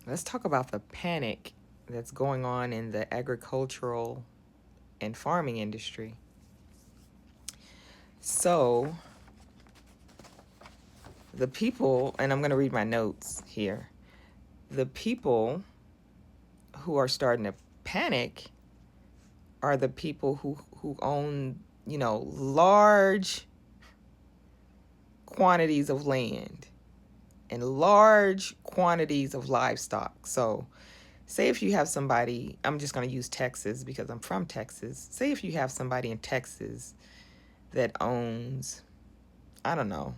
Let's talk about the panic that's going on in the agricultural and farming industry. So, the people, and I'm going to read my notes here, the people who are starting to panic are the people who own, large quantities of land and large quantities of livestock. So, say if you have somebody, I'm just going to use Texas because I'm from Texas. Say if you have somebody in Texas that owns, I don't know,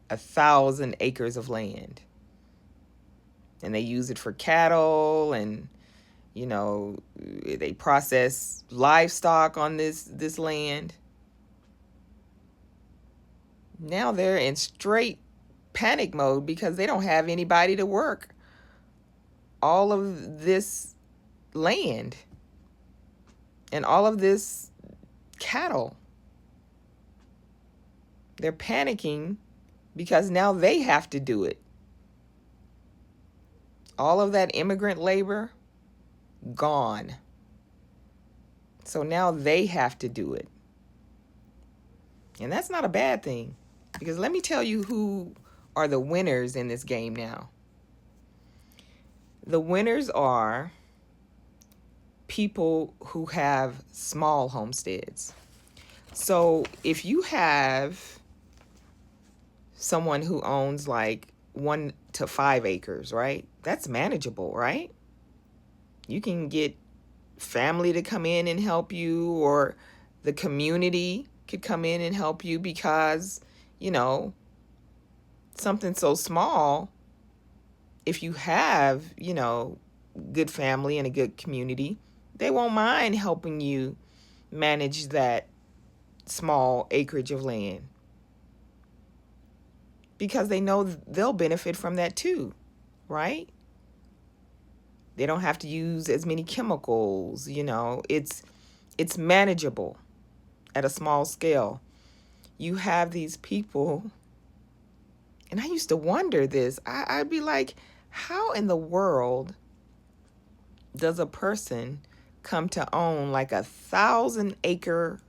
1,000 acres of land, and they use it for cattle, and they process livestock on this land. Now they're in straight panic mode because they don't have anybody to work all of this land and all of this cattle. They're panicking because now they have to do it. All of that immigrant labor gone. So now they have to do it. And that's not a bad thing, because let me tell you who are the winners in this game now. The winners are people who have small homesteads. So if you have someone who owns like 1 to 5 acres, right? That's manageable, right? You can get family to come in and help you, or the community could come in and help you, because, you know, something so small, if you have, good family and a good community, they won't mind helping you manage that small acreage of land, because they know they'll benefit from that too, right? They don't have to use as many chemicals, it's manageable at a small scale. You have these people, and I used to wonder this. I'd be like, how in the world does a person come to own like 1,000 acres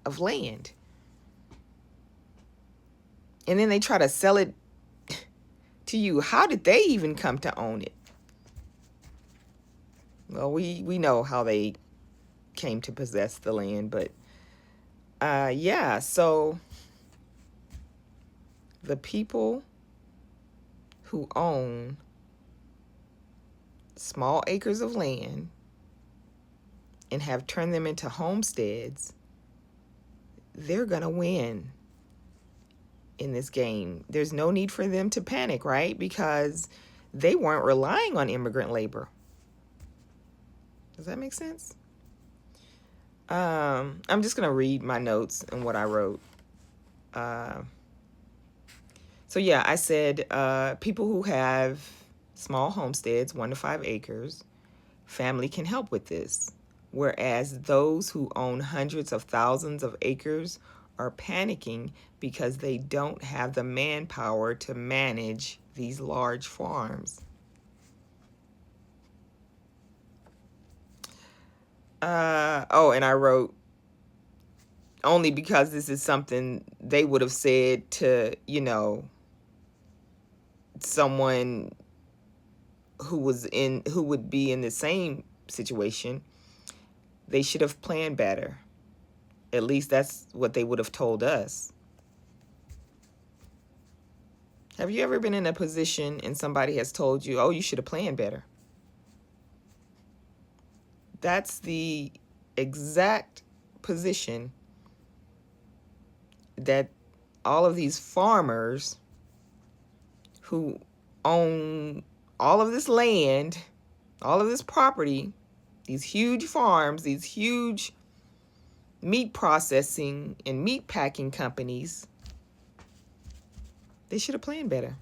of land? And then they try to sell it to you. How did they even come to own it? Well, we know how they came to possess the land, but yeah, so the people who own small acres of land and have turned them into homesteads, they're going to win in this game. There's no need for them to panic, right? Because they weren't relying on immigrant labor. Does that make sense? I'm just going to read my notes and what I wrote. So yeah, I said people who have small homesteads, 1 to 5 acres, family can help with this. Whereas those who own hundreds of thousands of acres are panicking because they don't have the manpower to manage these large farms. And I wrote, only because this is something they would have said to, someone who would be in the same situation. They should have planned better. At least that's what they would have told us. Have you ever been in a position and somebody has told you, oh, you should have planned better? That's the exact position that all of these farmers who own all of this land, all of this property, these huge farms, these huge meat processing and meat packing companies, they should have planned better.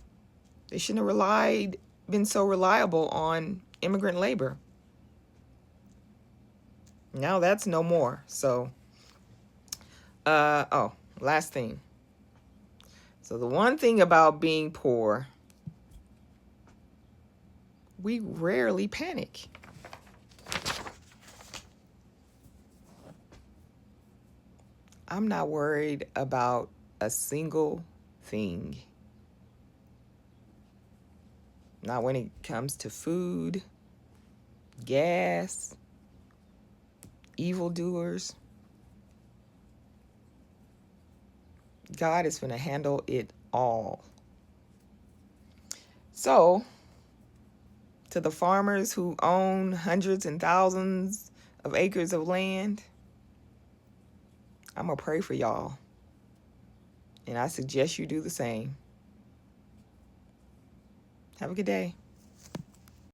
They shouldn't have been so reliable on immigrant labor. Now that's no more. So, last thing. So the one thing about being poor, we rarely panic. I'm not worried about a single thing. Not when it comes to food, gas, evildoers. God is going to handle it all. So, to the farmers who own hundreds and thousands of acres of land, I'm going to pray for y'all. And I suggest you do the same. Have a good day.